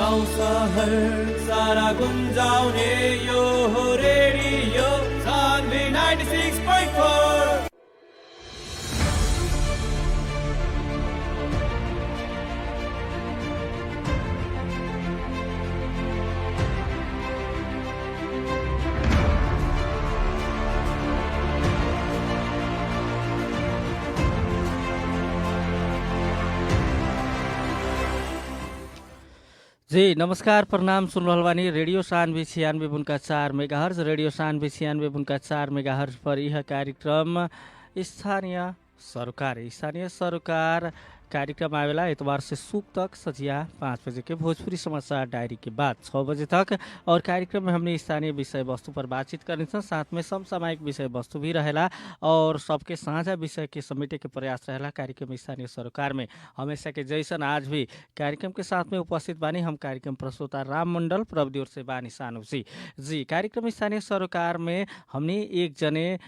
गाउँ सहर सारा गुन्जाउने यो हो रेडियो सान्वी 96.4। जी नमस्कार प्रणाम सुन रहल बानी radio Sanvi 96.4 megahertz radio Sanvi 96.4 megahertz पर यह कार्यक्रम स्थानीय सरोकार कार्यक्रम आवेला इतवार से सुख तक सजिया 5 बजे के भोजपुरी समाचार डायरी के बाद 6 बजे तक। और कार्यक्रम में हमने स्थानीय विषय वस्तु पर बातचीत करनी छ, साथ में समसामयिक विषय वस्तु भी रहेला और सबके साझा विषय के समेटे के प्रयास रहेला। कार्यक्रम स्थानीय सरोकार में हमेशा के जैसन आज भी कार्यक्रम के साथ में उपस्थित बानी हम कार्यक्रम प्रस्तोता राम मंडल, प्रविधि ओर से बानी सानुसी जी। कार्यक्रम स्थानीय सरोकार में हमने एक जने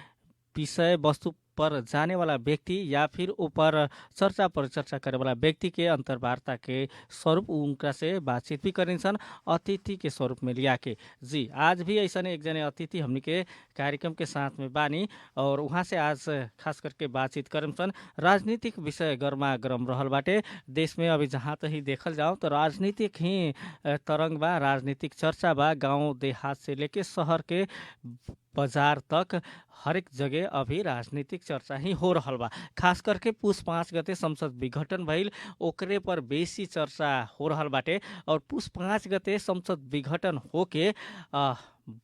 विषय वस्तु पर जाने वाला व्यक्ति या फिर ऊपर चर्चा पर चर्चा करे वाला व्यक्ति के अंतर्वार्ता के स्वरूप उनका से बातचीत भी करेंसन अतिथि के स्वरूप में लिया के जी। आज भी ऐसा एक जने अतिथि हमनी के कार्यक्रम के साथ में बानी और वहाँ से आज खास करके बातचीत करेंसन राजनीतिक विषय गर्मा गर्म रहल बाटे। देश में अभी जहाँ तही देखल जाओ तो राजनीतिक ही तरंग बा, राजनीतिक चर्चा बा। गाँव देहात से लेके शहर के बाजार तक हरेक जगह अभी राजनीतिक चर्चा ही हो रहल बा। खास करके पुष 5 गते संसद विघटन भइल ओकरे पर बेसी चर्चा हो रहल बाटे। और पुष 5 गते संसद विघटन होके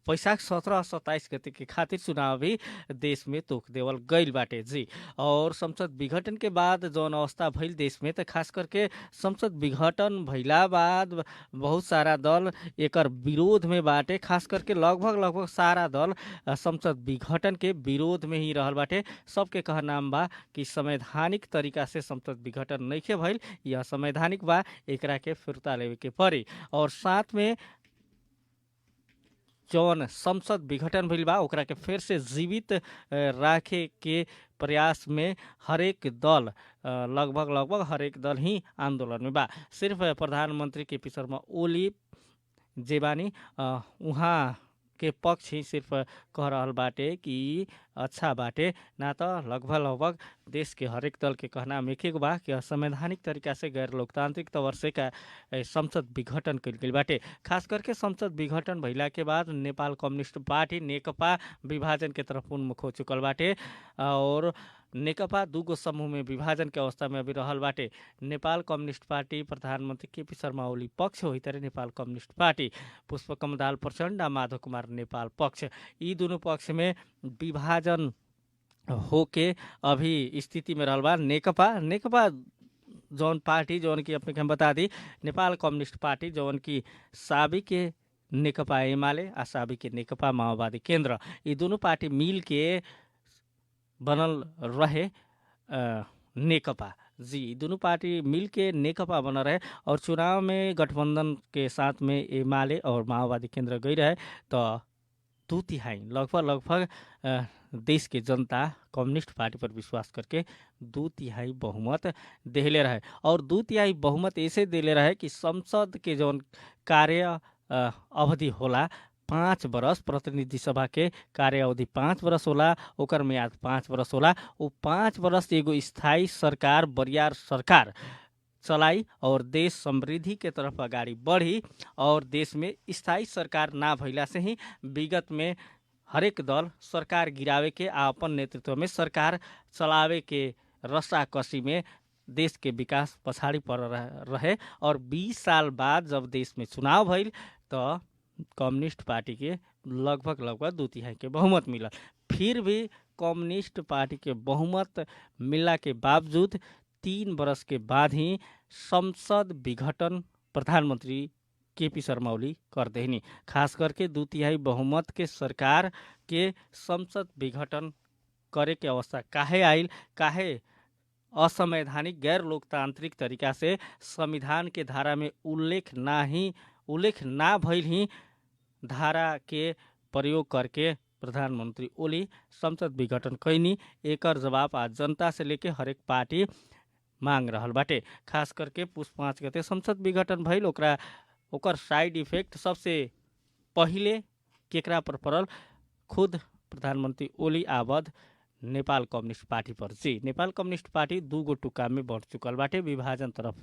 वैशाख 17-27 गते के खातिर चुनाव भी देश में तोक देवल गईल बाटे जी। और संसद विघटन के बाद जौन अवस्था भइल देश में तो खास करके संसद विघटन भइला बाद बहुत सारा दल एकर विरोध में बाटे। खास करके लगभग सारा दल संसद विघटन के विरोध में ही रहल बाटे। सबके कह नाम बा कि संवैधानिक तरीका से संसद विघटन नइखे भइल, यह संवैधानिक बा, एकरा के फिर्ता लेवे के पड़ी। और साथ में जौन संसद विघटन भइल बा ओकरा के फिर से जीवित राखे के प्रयास में हरेक दल लगभग हरेक दल ही आंदोलन में बा। सिर्फ प्रधानमंत्री केपी शर्मा ओली जे बानी उहाँ के पक्ष ही सिर्फ कह रहल बाटे कि अच्छा बाटे, ना तो लगभग देश के हरेक दल के कहना में एक बा कि असंवैधानिक तरीका से गैर लोकतांत्रिक तौर से का संसद विघटन कइल गइल बाटे। खास करके संसद विघटन भइला के बाद नेपाल कम्युनिस्ट पार्टी नेकपा विभाजन के तरफ उन्मुख हो चुकल बाटे। और नेकपा दूगो समूह में विभाजन के अवस्था में अभी रहल बाटे। नेपाल कम्युनिस्ट पार्टी प्रधानमंत्री केपी शर्मा ओली पक्ष हो तरह नेपाल कम्युनिस्ट पार्टी पुष्पकमल दाहाल प्रचण्ड माधव कुमार नेपाल पक्ष, यी दोनों पक्ष में विभाजन होके अभी स्थिति में रहल बा। नेकपा जौन पार्टी जौन की अपने हम बता दी नेपाल कम्युनिस्ट पार्टी जौन की साबिक के नेकपा एमाले आ साबिक के नेकपा माओवादी केन्द्र, ये दोनों पार्टी मिल के बनल रहे नेकपा जी। दोनों पार्टी मिल के नेकपा बनल रहे और चुनाव में गठबंधन के साथ में एमाले और माओवादी केन्द्र गई रहे तो 2/3 लगभग देश के जनता कम्युनिस्ट पार्टी पर विश्वास करके 2/3 बहुमत देले रहे। और 2/3 बहुमत ऐसे देले रहे कि संसद के जौन कार्य अवधि होला 5 बरस, प्रतिनिधि सभा के कार्य अवधि 5 बरस होला, ओकर म्याद 5 बरस होला। वो 5 बरस एगो स्थायी सरकार बरियार सरकार चलाई और देश समृद्धि के तरफ अगाडि बढ़ी। और देश में स्थायी सरकार ना भइला से ही विगत में हरेक दल सरकार गिरावे के अपन नेतृत्व में सरकार चलावे के रस्साकसी में देश के विकास पछाडि पर रहे। और 20 साल बाद जब देश में चुनाव भइल तो कम्युनिस्ट पार्टी के लगभग 2/3 के बहुमत मिलल। फिर भी कम्युनिस्ट पार्टी के बहुमत मिलला के बावजूद 3 बरस के बाद ही संसद विघटन प्रधानमंत्री केपी शर्मा ओली कर देनी। खास करके 2/3 बहुमत के सरकार के संसद विघटन करे के अवस्था काहे आइल, काहे असंवैधानिक गैर लोकतांत्रिक तरीका से संविधान के धारा में उल्लेख ना भइल ही धारा के प्रयोग करके प्रधानमंत्री ओली संसद विघटन कैनी। एकर जवाब आज जनता से लेके हरेक पार्टी मांग रहल बाटे। खास करके पुष 5 गते संसद विघटन भइल, ओकरा ओकर साइड इफेक्ट सबसे पहिले केकरा पर पड़ल? खुद प्रधानमंत्री ओली आबद नेपाल कम्युनिस्ट पार्टी पर। जी, नेपाल कम्युनिस्ट पार्टी दूगो टुक्का में बढ़ चुकल बाटे, विभाजन तरफ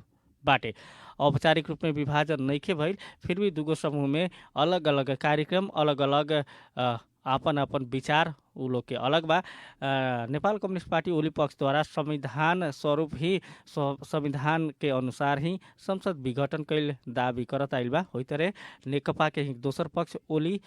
बाटे। औपचारिक रूप में विभाजन नइखे भइल, फिर भी दूगो समूह में अलग अलग कार्यक्रम, अलग अलग आपन आपन विचार उ लोग के अलग बा। नेपाल कम्युनिस्ट पार्टी ओली पक्ष द्वारा संविधान स्वरूप ही संविधान के अनुसार ही संसद विघटन कैल दावी करत आइल बा। होइ तरह नेकपा के दोसर पक्ष ओली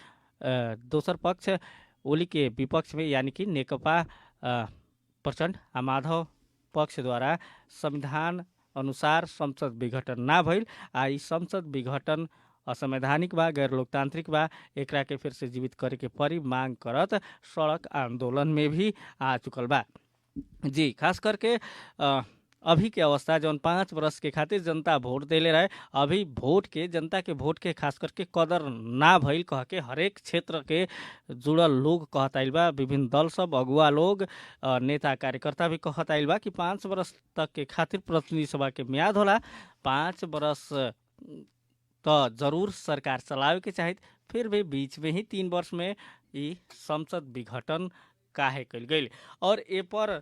ओली के विपक्ष में यानी कि नेकपा प्रचण्ड आ माधव पक्ष द्वारा संविधान अनुसार संसद विघटन ना भइल आ ई संसद विघटन असंवैधानिक बा, गैर लोकतांत्रिक बा, एकरा के फिर से जीवित करे के परी मांग करत सड़क आंदोलन में भी आ चुकल बा। जी, खास करके अभी के अवस्था जौन 5 वर्ष के खातिर जनता वोट देले रहे, अभी जनता के वोट के खास करके कदर ना भइल कह के हरेक क्षेत्र के जुड़ल लोग कहत आइल बा। विभिन्न दल सब, अगुवा लोग, नेता कार्यकर्ता भी कहत आइल बा कि 5 वर्ष तक के खातिर प्रतिनिधि सभा के म्याद होला, 5 वर्ष तो जरूर सरकार चलावे के चाहिए, फिर भी बीच में ही 3 वर्ष में ई संसद विघटन काहे कइल गइल। और ए पर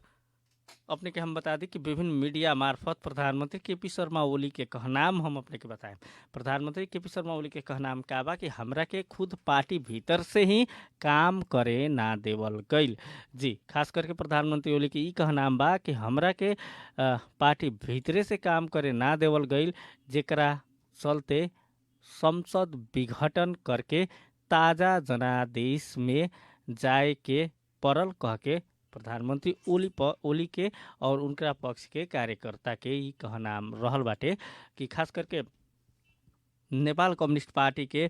अपने के हम बता दी कि विभिन्न मीडिया मार्फत प्रधानमंत्री केपी शर्मा ओली के कहनाम हम अपने के बताएं। प्रधानमंत्री केपी शर्मा ओली के कहनाम का बा कि हमरा के खुद पार्टी भीतर से ही काम करे ना देवल गइल। जी, खास करके प्रधानमंत्री ओली के ई कहनाम बा कि हमरा के पार्टी भीतरे से काम करे ना देवल गइल, जेकरा चलते संसद विघटन करके ताजा जनादेश में जाए के पड़ल कह के प्रधानमंत्री ओली के और उनका पक्ष के कार्यकर्ता के ई कहनाम रहल बाटे कि खास करके नेपाल कम्युनिस्ट पार्टी के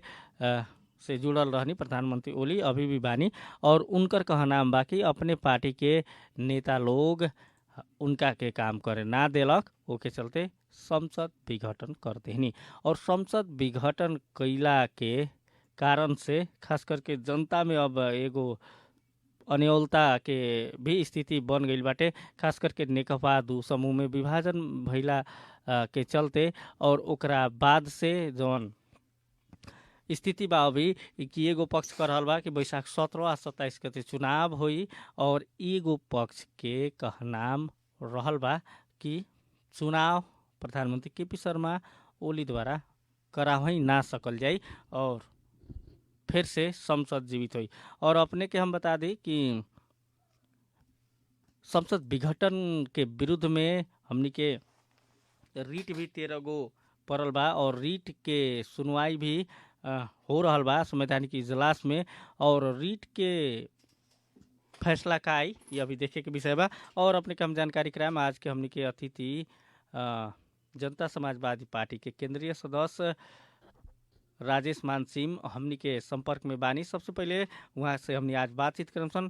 से जुड़ल रहनी प्रधानमंत्री ओली अभी भी बानी और उनकर कहनाम बा कि अपने पार्टी के नेता लोग उनका के काम करे ना देलक, ओके चलते संसद विघटन कर देनी। और संसद विघटन कैला के कारण से खास करके जनता में अब एगो अन्योलता के भी स्थिति बन गई बाटे, खास करके नेकपा दू समूह में विभाजन भइला के चलते। और ओकरा बाद से जौन स्थिति बा अभी कि एगो पक्ष कर रहल बा कि बैशाख 17 आ 27 गते चुनाव होई और एगो पक्ष के कहनाम रहल बा कि चुनाव प्रधानमंत्री केपी शर्मा ओली द्वारा करावही ना सकल जाई और फिर से संसद जीवित हुई। और अपने के हम बता दी कि संसद विघटन के विरुद्ध में हमनी के रीट भी 13 गो पड़ल बा और रीट के सुनवाई भी हो रहल बा संवैधानिक इजलास में। और रीट के फैसला का आई ये अभी देखे के विषय बा। और अपने के हम जानकारी कराएं, आज के हमनी के अतिथि जनता समाजवादी पार्टी के केंद्रीय सदस्य राजेश मानसिंह हमनी के संपर्क में बानी। सबसे पहले वहाँ से हमनी आज बातचीत करम सन,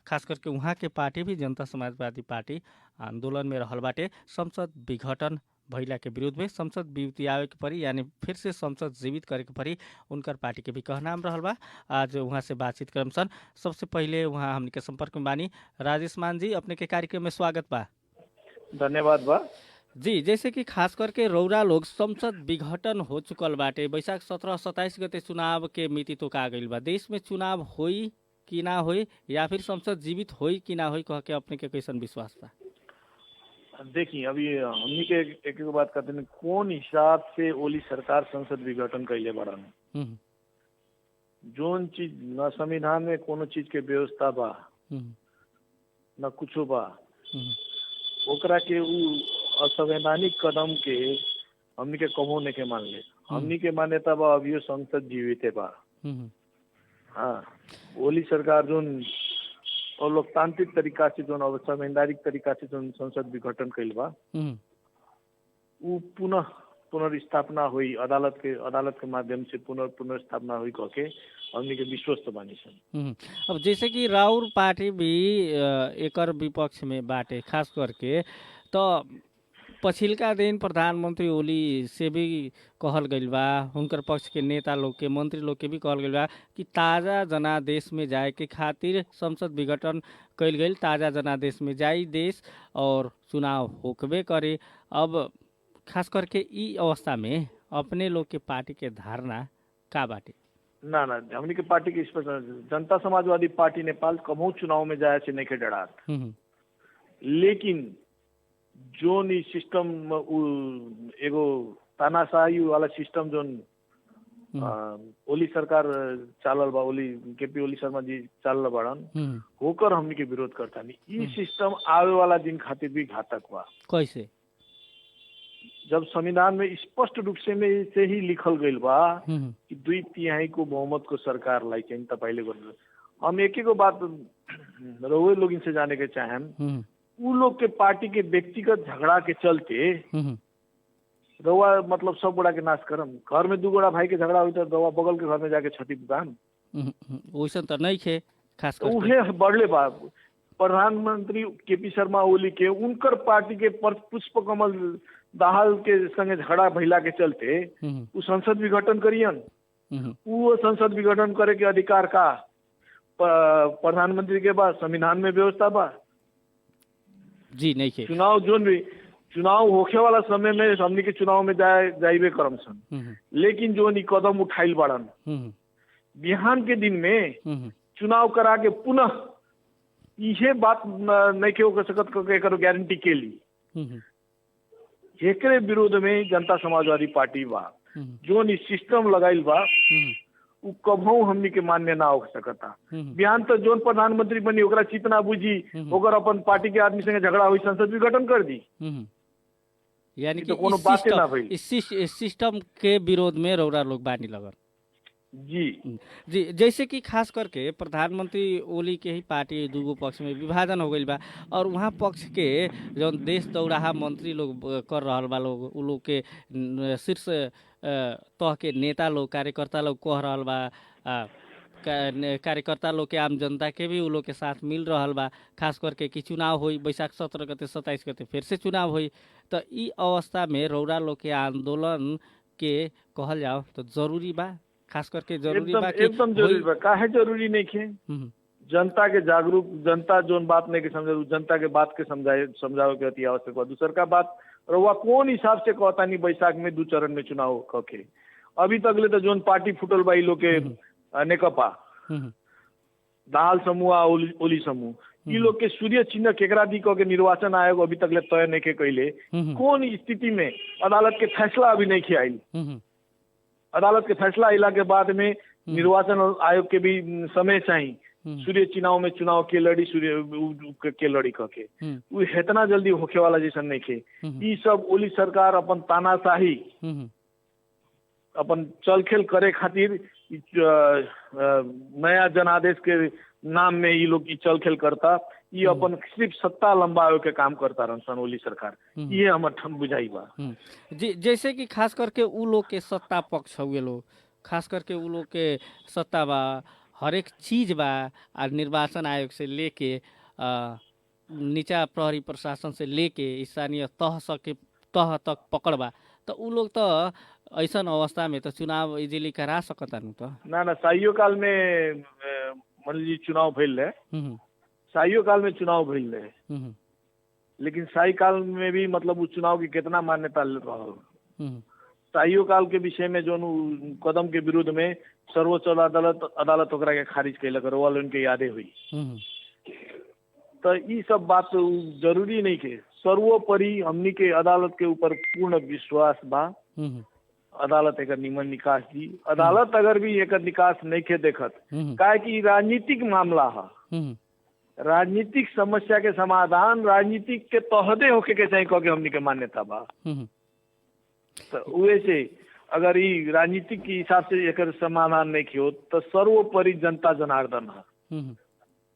खास करके वहाँ के पार्टी भी जनता समाजवादी पार्टी आंदोलन में रहल बाटे। संसद विघटन भइला के विरोध में संसद बिउतियावे के परी यानी फिर से संसद जीवित करे के परी उनकर पार्टी के भी कहनाम रहल बा। आज वहाँ से बातचीत करम सन। सबसे पहले वहाँ हमनी के संपर्क में बानी। राजेश मान जी, अपने के कार्यक्रम में स्वागत बा। धन्यवाद बा। जी, जैसे कि खास करके रौरा लोग संसद विघटन हो चुकल बाटे, बैशाख 17-27 गते चुनाव के मिति तोका गइल बा। देश में चुनाव होई कि ना होई या फिर संसद जीवित होई कि ना होई कह के अपने के कैसन विश्वास बा? देखिए, अभी हमनी के एक बात करते हैं, कौन हिसाब से ओली सरकार संसद विघटन कैले बाड़न। जोन चीज न संविधान में कोनो चीज के व्यवस्था बा न कुछो बा, ओकरा के उ असंवैधानिक कदम के हमनी के कबो नहीं के मान ले। हमनी के मान्यता बा अभियो संसद जीवित बा। हाँ, ओली सरकार जोन और लोकतांत्रिक तरीका से जोन और संवैधानिक तरीका से जोन संसद विघटन कैल बा, उ पुनः पुनर्स्थापना हुई अदालत के माध्यम से पुनर्स्थापना हुई कह के हमनी के विश्वस्त बानी सन। अब जैसे कि राउर पार्टी भी एकर विपक्ष में बाटे, खास करके तो पछिलका दिन प्रधानमंत्री ओली से भी कहल गइल बा, उनकर पक्ष के नेता लोग के मंत्री लोग के भी कहल गइल बा कि ताज़ा जनादेश में जाए के खातिर संसद विघटन कैल गइल, ताज़ा जनादेश में जाई देश और चुनाव होकबे करे। अब खास करके ई अवस्था में अपने लोग के पार्टी के धारणा का बाटे? ना ना, हमनी के पार्टी के स्पष्ट, जनता समाजवादी पार्टी नेपाल कबहू चुनाव में जाए से नहीं के डरात। लेकिन जोन ई सिस्टम एगो तानाशाही वाला सिस्टम जोन ओली सरकार चालल बा, ओली केपी ओली शर्मा जी चालल बाड़न, होकर हमनी के विरोध करता नहीं। ई सिस्टम आवे वाला दिन खातिर भी घातक बा। कैसे? जब संविधान में स्पष्ट रूप से ही लिखल गईल बा कि 2/3 को बहुमत को सरकार लाई चाहिए, पहले हम एक को बात रउए लोग इनसे जाने के चाहें, उ लोग के पार्टी के व्यक्तिगत झगड़ा के चलते रउआ मतलब सब गोड़ा के नाश करम। घर में 2 गोड़ा भाई के झगड़ा हुई तो रउआ बगल के घर में जाके क्षति पुगाम, वैसा तो नहीं खे। खास कर उहे बढ़ले बा। प्रधानमंत्री केपी शर्मा ओली के उनकर पार्टी के पुष्प कमल दाहाल के संगे झगड़ा भइला के चलते उ संसद विघटन करियन। वो संसद विघटन करे के अधिकार का प्रधानमंत्री के बाद संविधान में व्यवस्था बा जी नहीं खे। चुनाव होखे वाला समय में हमनी के चुनाव में जाइबे करम सन, लेकिन जो नी कदम उठाइल बाड़न बिहान के दिन में चुनाव करा के पुनः इहे बात नहीं के हो सकत के गारंटी के ली एकरे विरोध में जनता समाजवादी पार्टी बा। जो नी सिस्टम लगाइल बा उ कभू हमनी के मान्य ना हो सकता। बिहान तो जोन प्रधानमंत्री बनी ओकरा चितना बुझी ओकर अपन पार्टी के आदमी संगे झगड़ा हुई संसद विघटन कर दी, यानी कि तो कोनो बात ना भई। इस सिस्टम के विरोध में रौरा लोग बानी लगन जी। जैसे कि खास करके प्रधानमंत्री ओली के ही पार्टी 2 पक्ष में विभाजन हो गई बा और वहाँ पक्ष के जो देश दौड़ाहा मंत्री लोग कर रहा बा लोग, उ लोग के शीर्ष तह के नेता लोग कार्यकर्ता लोग कह रहा बा, कार्यकर्ता लोग के आम जनता के भी उ लोग के साथ मिल रहा बा, खास करके कि चुनाव हुई वैशाख 17 गते 27 गते फिर से चुनाव हुई। तो ई अवस्था में रौरा लोग के आंदोलन के कहल जाओ तो जरूरी बा, खास करके जरूरी बा कि एकदम जरूरी बा। काहे जरूरी नहीं खे? जनता के जागरूक, जनता जोन बात नहीं के समझे जनता के बात के समझावे के अति आवश्यक बा। दूसर का बात रउआ कौन हिसाब से कहता नहीं बैसाख में 2 चरण में चुनाव कके? अभी तक ले तो जोन पार्टी फुटल बा लोग के नेकपा दाहाल समूह ओली समूह, ई लोग के सूर्य चिन्ह केकरा दी के निर्वाचन आयोग अभी तक ले तय नहीं के कैले। कौन स्थिति में अदालत के फैसला अभी नहीं किया? अदालत के फैसला अला के बाद में निर्वाचन आयोग के भी समय चाहिए सूर्य चुनाव में चुनाव के लड़ी सूर्य के लड़ी कके वो इतना जल्दी होखे वाला जैसा नहीं खे। ई सब ओली सरकार अपन तानाशाही अपन चलखेल करे खातिर नया जनादेश के नाम में ये लोग चलखेल करता, ये अपन सिर्फ सत्ता लंबावे के काम करता रहन ओली सरकार। ये हमर ठम बुझाई बा जी। जैसे कि खास करके उ लोग के सत्ता पक्ष हुए लोग, खास करके उ लोग के सत्ता बा, हर एक चीज बा, और निर्वाचन आयोग से लेके नीचा प्रहरी प्रशासन से लेके स्थानीय तह तक पकड़ बा। तो उ लोग तो ऐसा अवस्था में तो चुनाव इजीली करा सकता नु? तो ना शाहीयो काल में मान लीजिए चुनाव भइल रहे, शाहीयो काल में चुनाव भइल रहे, लेकिन शाही काल में भी मतलब उस चुनाव की कितना मान्यता रहा। शाहीयो काल के विषय में जो कदम के विरुद्ध में सर्वोच्च अदालत ओकरा के खारिज कैलक, रोल उनके यादें हुई। तो ये सब बात जरूरी नहीं के। सर्वोपरि हमनी के अदालत के ऊपर पूर्ण विश्वास बा। अदालत एक निमन निकास दी। अदालत अगर भी एक निकास नहीं के देखत, काहे कि राजनीतिक मामला है, राजनीतिक समस्या के समाधान राजनीतिक के तहदे होके के चाहिए कह के हमनी के मान्यता बा। तो वैसे अगर ये राजनीतिक के हिसाब से एक समाधान नहीं कियो तो सर्वोपरि जनता जनार्दन है।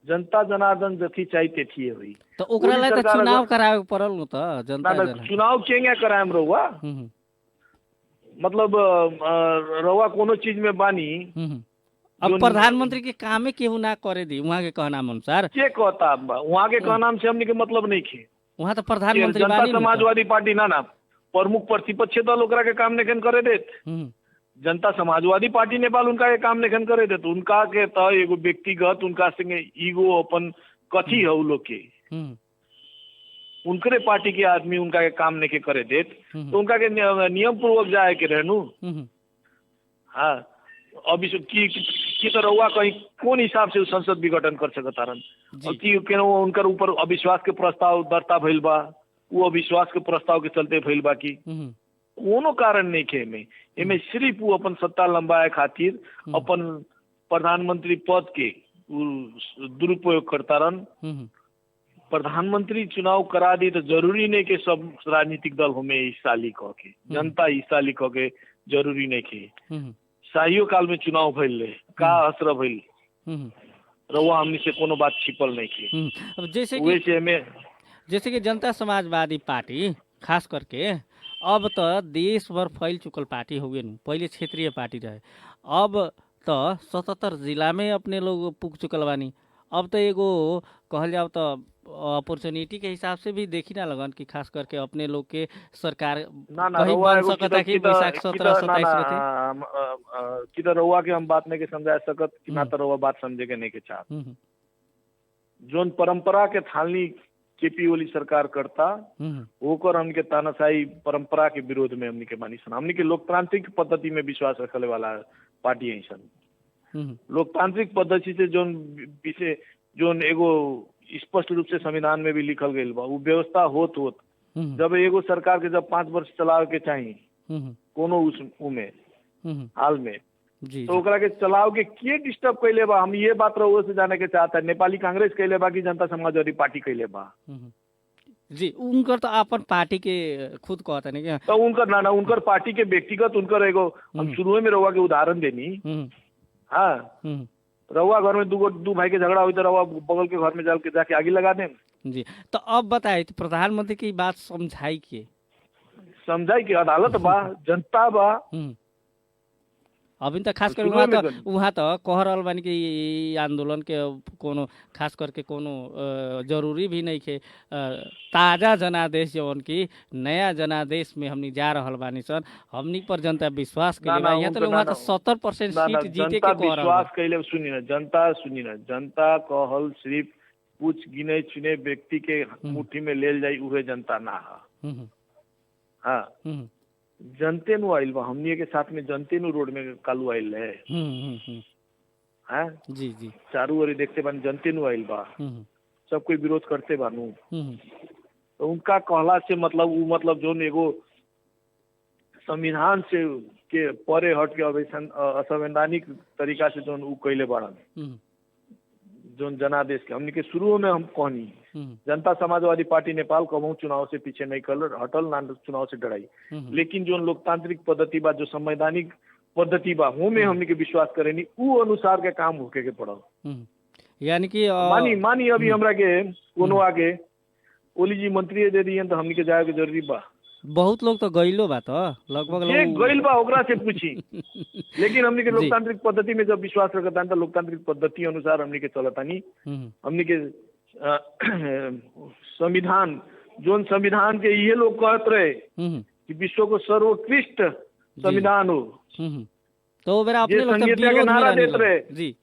जनता जनार्दन जथी चाहिए तेथी हुई। तो ओकरा ला तो चुनाव करावे पड़ल न त जनता जनार्दन। चुनाव केंगे कराएम रहुआ? मतलब रहुआ कोनो चीज में बानी। अब प्रधानमंत्री के कामे केहू ना करे दी वहाँ के कहना अनुसार। के कहता वहाँ के कहना से हमनी के मतलब नहीं खे। वहाँ तो प्रधानमंत्री जनता समाजवादी पार्टी ना प्रमुख प्रतिपक्ष दल ओकरा के काम नहीं करे देत। जनता समाजवादी पार्टी नेपाल उनका के काम नहीं करे देत। उनका के तो एगो व्यक्तिगत उनका संगे ईगो अपन कथी है उ लोग के। उनकरे पार्टी के आदमी उनका के काम नहीं के करे देत तो उनका के नियम पूर्वक जाए के रहनु। हाँ अभी की तो रहुआ कहीं कौन हिसाब से संसद विघटन कर सकता रन कि उनकर ऊपर अविश्वास के प्रस्ताव दर्ता भइल बा, वो अविश्वास के प्रस्ताव के चलते भइल बा की कोनो कारण नहीं के एमे सिर्फ वो अपन सत्ता लंबाए खातिर अपन प्रधानमंत्री पद के दुरुपयोग करता रन। प्रधानमंत्री चुनाव करा दी तो जरूरी नहीं कि सब राजनीतिक दल हमें हिस्सा ली कह के, जनता हिस्सा ली कह के जरूरी नहीं के। शाहियो काल में चुनाव भइल का असर भइल रहुआ हमनी से कोनो बात छिपल नहीं के। जैसे कि जनता समाजवादी पार्टी खास करके अब तो देश भर फैल चुकल पार्टी हो गए, पहले क्षेत्रीय पार्टी रहे, अब तो 77 जिला में अपने लोग पुग चुकल बानी। अब तो एगो कहल जाओ तो अपॉर्चुनिटी के हिसाब से भी देखी ना लगन कि खास करके अपने लोग के सरकार कहीं बन सकता कि बैसाख 17-27 की तो रहुआ के हम बात नहीं के समझा सकत कि ना तो रहुआ बात समझे के नहीं के चाह जोन परंपरा के थालनी केपी ओली सरकार करता होकर हमके तानाशाही परंपरा के विरोध में हमनी के मानी सन। हमनी के लोकतांत्रिक पद्धति में विश्वास रखने वाला पार्टी है सन। लोकतांत्रिक पद्धति से जोन विषय जोन एगो स्पष्ट रूप से संविधान में भी लिखल गई बा, वो व्यवस्था होत जब एगो सरकार के जब 5 वर्ष चलावे के चाहिए कोनो उमे हाल में तो ओकरा के चलाव के डिस्टर्ब कैले बा। हम ये बात रहुआ से जाने के चाहता है नेपाली कांग्रेस कैले बा कि जनता समाजवादी पार्टी कैले बा। जी उनकर तो अपन पार्टी के खुद कहता नहीं क्या तो उनकर ना उनकर पार्टी के व्यक्तिगत उनकर एगो हम शुरू में रहुआ के उदाहरण देनी। हाँ रहुआ घर में दो भाई के झगड़ा हुई तो रहुआ बगल के घर में जाके आगे लगा दे। जी तो अब बताए तो प्रधानमंत्री की बात समझाई के अदालत बा, जनता बा। अभी तक खास कर वहाँ तो कह रहा बानी कि आंदोलन के कोनो खास करके कोनो जरूरी भी नहीं है। ताजा जनादेश जवन की नया जनादेश में हमनी जा रहल बानी सन, हमनी पर जनता विश्वास कइले यहाँ तो वहाँ तो 70% सीट जीते के कह रहल विश्वास कइले। सुनी ना जनता कहल सिर्फ कुछ गिने चुने व्यक्ति के मुट्ठी में लेल जाई उहे जनता ना है। हाँ जनते नु आइल बा, हमनी के साथ में जनते नु रोड में कालू आइल है। हाँ जी चारू ओर देखते बानी जनते नु आइल बा, सब कोई विरोध करते बानू। तो उनका कहला से मतलब जो एगो संविधान से के परे हट के असंवैधानिक तरीका से जो उ कैले बाड़न जो जनादेश के हमनी के शुरू में हम कहनी जनता समाजवादी पार्टी नेपाल कबहू चुनाव से पीछे नहीं हटल ना चुनाव से डराई, लेकिन जो लोकतांत्रिक पद्धति बा जो संवैधानिक पद्धति बा वो में हमनी के विश्वास करेनी उ अनुसार के काम होके के पड़ल। यानी कि मानी अभी हमरा के कोनो आगे ओली जी मंत्री दे दिए तो हमनी के जाए के जरूरी बा। बहुत लोग तो गइलो बा तो लगभग गइल बा ओकरा से पूछी लेकिन हमनी के लोकतांत्रिक पद्धति में जब विश्वास रखता तो लोकतांत्रिक पद्धति अनुसार हमनी के चलतानी। हमनी के संविधान के ये लोग कहत रहे कि विश्व को सर्वोत्कृष्ट संविधान हो तो अपने लोग संहिता के नारा देते रहे जी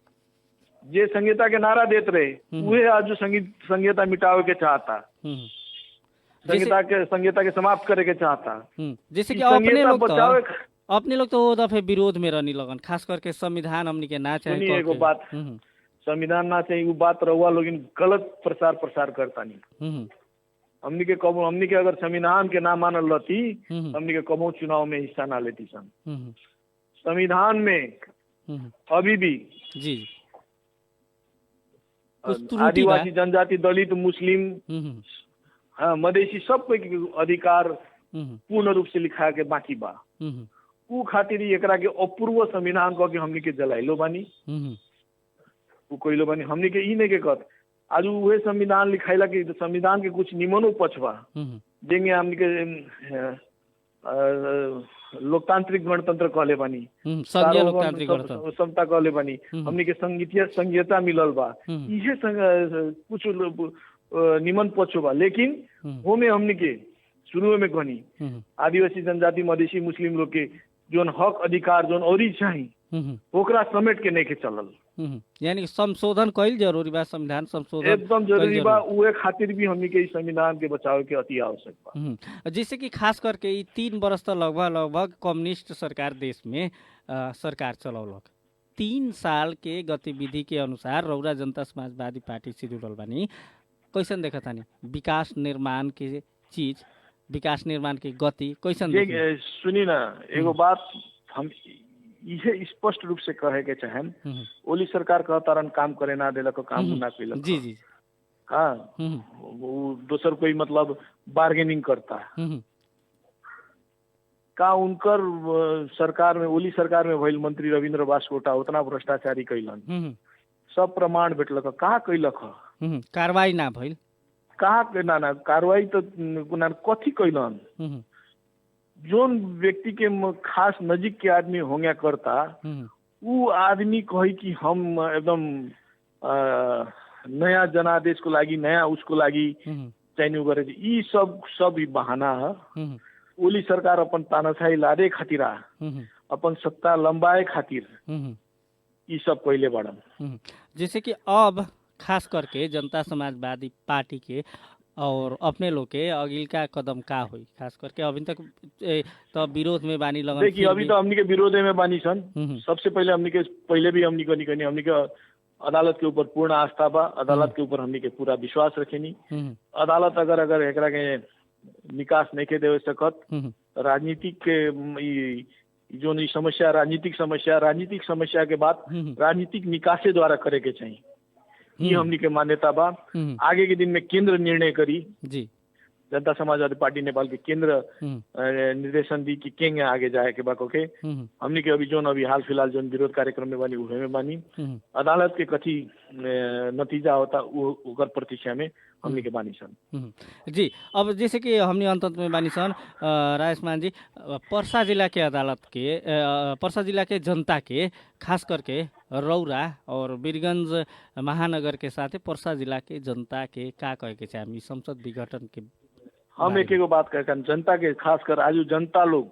जे संहिता के नारा देते रहे वही आज संहिता मिटावे के चाहता, संहिता के समाप्त करे के चाहता। जैसे कि अपने लोग तो दफे विरोध में रहनी लगन खास करके संविधान हमनी के ना चाहिए। एगो बात संविधान ना चाहिए वो बात रहुआ लोग गलत प्रसार करता नहीं। हमनी के अगर संविधान के ना मानल रहती हमनी के कबो चुनाव में हिस्सा ना लेती सन। संविधान में अभी भी जी आदिवासी जनजाति दलित मुस्लिम हाँ मधेसी सब कोई अधिकार पूर्ण रूप से लिखा के बाकी बा। उ खातिर एकरा के अपूर्व संविधान कह के हमनी के जलाइलो बानी उ कोइलो बानी। हमनी के ई नहीं के कहत आज उहे संविधान लिखाइला कि संविधान के कुछ निमनो पक्ष बा जेंगे हमनी के लोकतांत्रिक गणतंत्र कहले बानी, समता कहले बानी, हमनी के संघीयता मिलल बा, इहे कुछ निमन पक्ष बा। लेकिन वो में हमनी के शुरू में कहनी आदिवासी जनजाति मधेसी मुस्लिम लोग के जोन हक अधिकार जोन औरी चाहिए ओकरा समेट के नहीं के चलल। यानी कि संशोधन कईल जरूरी बा, संविधान संशोधन एकदम जरूरी बा। उहे खातिर भी हमनी के इस संविधान के बचाव के अति आवश्यक बा। जैसे कि खास करके ई 3 वर्ष त लगभग कम्युनिस्ट सरकार देश में सरकार चलौलक। 3 साल के गतिविधि के अनुसार रौरा जनता समाजवादी पार्टी से जुड़ल बानी, कैसन देखा तानी विकास निर्माण के चीज, विकास निर्माण की गति कैसन देखी? सुनी ना, एगो बात हम इहे स्पष्ट रूप से कहे के चाहेम, ओली सरकार कहतारन काम करे ना देलक, काम ना कैलक। जी जी हाँ, वो दोसर कोई मतलब बार्गेनिंग करता है का? उनकर सरकार में, ओली सरकार में भइल मंत्री रविंद्र बास्कोटा उतना भ्रष्टाचारी कैलन, सब प्रमाण भेटलक, कहाँ कैलक? कार्रवाई ना भइल, कहाँ ना कार्रवाई तो कथी कैलन? जोन व्यक्ति के खास नजीक के आदमी होंगे करता, वो आदमी कही कि हम एकदम नया जनादेश को लागी, नया उसको लागी चाहिए करे, ई सब ही बहाना है। ओली सरकार अपन तानाशाही लादे खातिर, अपन सत्ता लंबाए खातिर ई सब पहले बढ़न। जैसे कि अब खास करके जनता समाजवादी पार्टी के और अपने लोग के अगिलका कदम का हुई? खास करके अभी तक तो विरोध में बानी लगन। देखिए अभी तो हमनी के विरोधे में बानी सन। सबसे पहले हमनी के हमनी के अदालत के ऊपर पूर्ण आस्था बा, अदालत के ऊपर हमनी के पूरा विश्वास रखेनी। अदालत अगर एकरा के निकास नहीं के दे सकत, राजनीतिक के जो समस्या राजनीतिक समस्या के बाद राजनीतिक निकासे द्वारा करे के चाहिए, ये हमनी के मान्यता बा। आगे के दिन में केंद्र निर्णय करी जी, जनता समाजवादी पार्टी नेपाल के केंद्र निर्देशन दी कि केंगे आगे जाए के बाको के। हमनी के अभी हाल फिलहाल जो विरोध कार्यक्रम में बानी उहे में बानी। अदालत के कथी नतीजा होता ओकर प्रतीक्षा में हमनी के बानी सन। जी, अब जैसे कि हमनी अंत में बानी सन राजेशमान जी, पर्सा जिला के अदालत के पर्सा जिला के जनता के खास करके रौरा और वीरगंज महानगर के साथ पर्सा जिला के जनता के का कहे के चाहे संसद विघटन के? हम एक बात कहते हैं, जनता के खास कर आज जनता लोग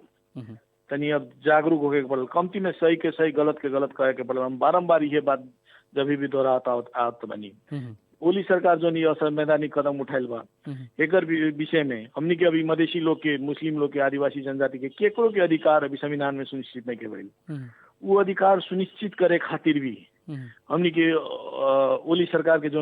तनी अब जागरूक होके पड़ल, कमती में सही के सही गलत के गलत कहे के पड़ल। हम बारम्बार ये बात जब भी दोहराता आवत बनी। ओली सरकार जो नहीं असंवैधानिक कदम उठाइल बा, एकर विषय में हमनी के अभी मधेसी लोग के, मुस्लिम लोग के, आदिवासी जनजाति के केकरो के अधिकार अभी संविधान में सुनिश्चित नहीं के भइल। वो अधिकार सुनिश्चित करे खातिर भी हमनी के ओली सरकार के जो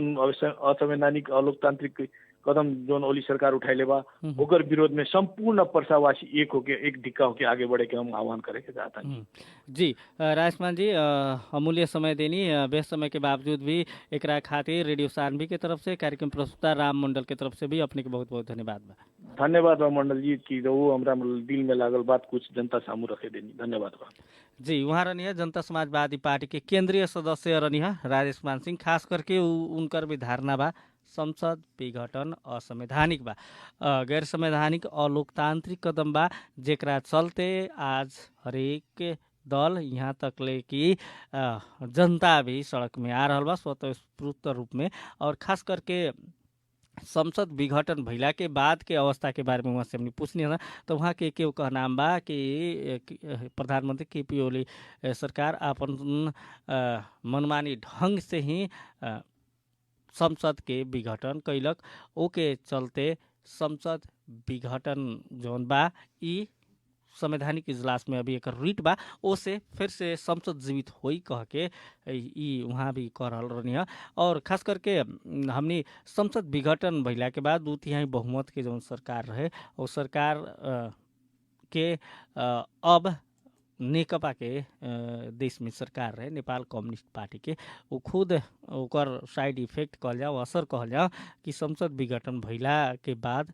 असंवैधानिक अलोकतांत्रिक कदम जो ओली सरकार उठाइले बा, ओकर विरोध में संपूर्ण पर्सावासी एक धिक्का होके आगे बढ़े के हम आह्वान करे के चाहता हैं। जी राजमान जी, अमूल्य समय देनी, व्यस्त समय के बावजूद भी एकरा खातिर रेडियो सानवी के तरफ से, कार्यक्रम प्रस्तुता राम मंडल के तरफ से भी अपने के बहुत बहुत धन्यवाद बा। धन्यवाद बा मंडल जी की वो हमरा दिल में लागल बात कुछ जनता सामू रखे देनी। धन्यवाद बा। जी, वहाँ रहनी जनता समाजवादी पार्टी के केंद्रीय सदस्य रहनी राजेशमान सिंह। खास करके उनकर भी धारणा बा संसद विघटन असंवैधानिक बा, गैर संवैधानिक अलोकतांत्रिक कदम बा, जेकरा चलते आज हरेक दल यहाँ तक ले कि जनता भी सड़क में आ रहा बा स्वतःस्फूर्त रूप में। और खास करके संसद विघटन भइला के बाद के अवस्था के बारे में वहाँ से हमने पूछनी है तो वहाँ के कहना बा कि प्रधानमंत्री केपी ओली सरकार अपन मनमानी ढंग से ही संसद के विघटन कैलक। ओके चलते संसद विघटन जौन बा ई संवैधानिक इजलास में अभी एक रिट बा, ओसे फिर से संसद जीवित होई कह के ई वहाँ भी कह रहल रहनी है। और खास करके हमनी संसद विघटन भइला के बाद 2/3 बहुमत के जौन सरकार रहे वो सरकार के अब नेकपा के देश में सरकार रहे नेपाल कम्युनिस्ट पार्टी के, वो खुद ओकर साइड इफेक्ट कहल जाओ, असर कहल जाओ कि संसद विघटन भइला के बाद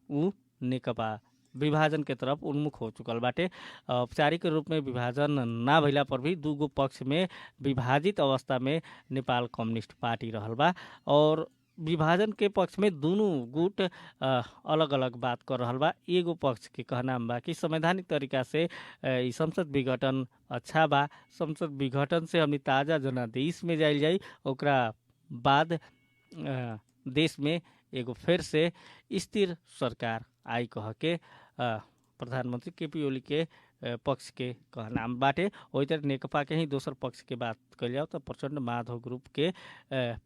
वो नेकपा विभाजन के तरफ उन्मुख हो चुकल बाटे। औपचारिक रूप में विभाजन ना भइला पर भी दूगो पक्ष में विभाजित अवस्था में नेपाल कम्युनिस्ट पार्टी रहल बा और विभाजन के पक्ष में दोनों गुट अलग अलग बात कर रहल बा। एगो पक्ष के कहना बा कि संवैधानिक तरीका से संसद विघटन अच्छा बा, संसद विघटन से हमनी ताज़ा जनादेश में जाइल जाई, ओकरा बाद देश में एगो फिर से स्थिर सरकार आई कह के प्रधानमंत्री केपी ओली के पक्ष के कहनाम बाटे। वही तरह नेकपा के ही दोसर पक्ष के बात कल जाओ तो प्रचंड माधव ग्रुप के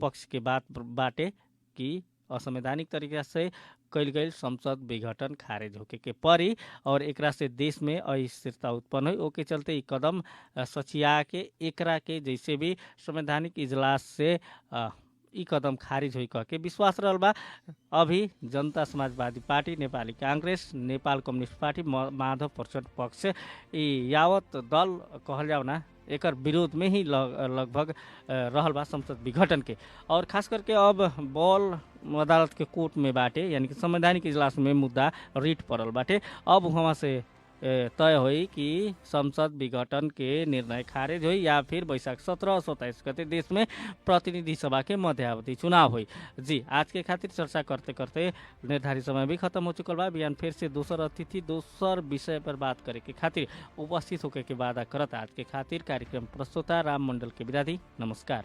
पक्ष के बात बाटे कि असंवैधानिक तरीका से कल गई संसद विघटन खारिज होके के परी और एकरा से देश में अस्थिरता उत्पन्न हुई। ओके चलते ई कदम सचिया के एकरा के जैसे भी संवैधानिक इजलास से ई कदम खारिज हुई कह के विश्वास रहल बा। अभी Janata Samajwadi Party, Nepali Congress, Nepal Communist Party, Madhav Prachanda पक्ष ई यावत दल कहल जाओ ना एकर विरोध में ही लगभग रहल बा संसद विघटन के। और खास करके अब बॉल अदालत के कोर्ट में बाटे, यानी कि संवैधानिक इजलास में मुद्दा रिट पड़ल बाटे। अब वहाँ से तय हुई कि संसद विघटन के निर्णय खारिज हुई या फिर वैशाख 17 और 27 गते देश में प्रतिनिधि सभा के मध्यावधि चुनाव हुई। जी आज के खातिर चर्चा करते करते निर्धारित समय भी खत्म हो चुकल बा। बिहान फिर से दोसर अतिथि दोसर विषय पर बात करे के खातिर उपस्थित होके के वादा करत आज के खातिर कार्यक्रम प्रस्तुता राम मंडल के विदा दी। नमस्कार।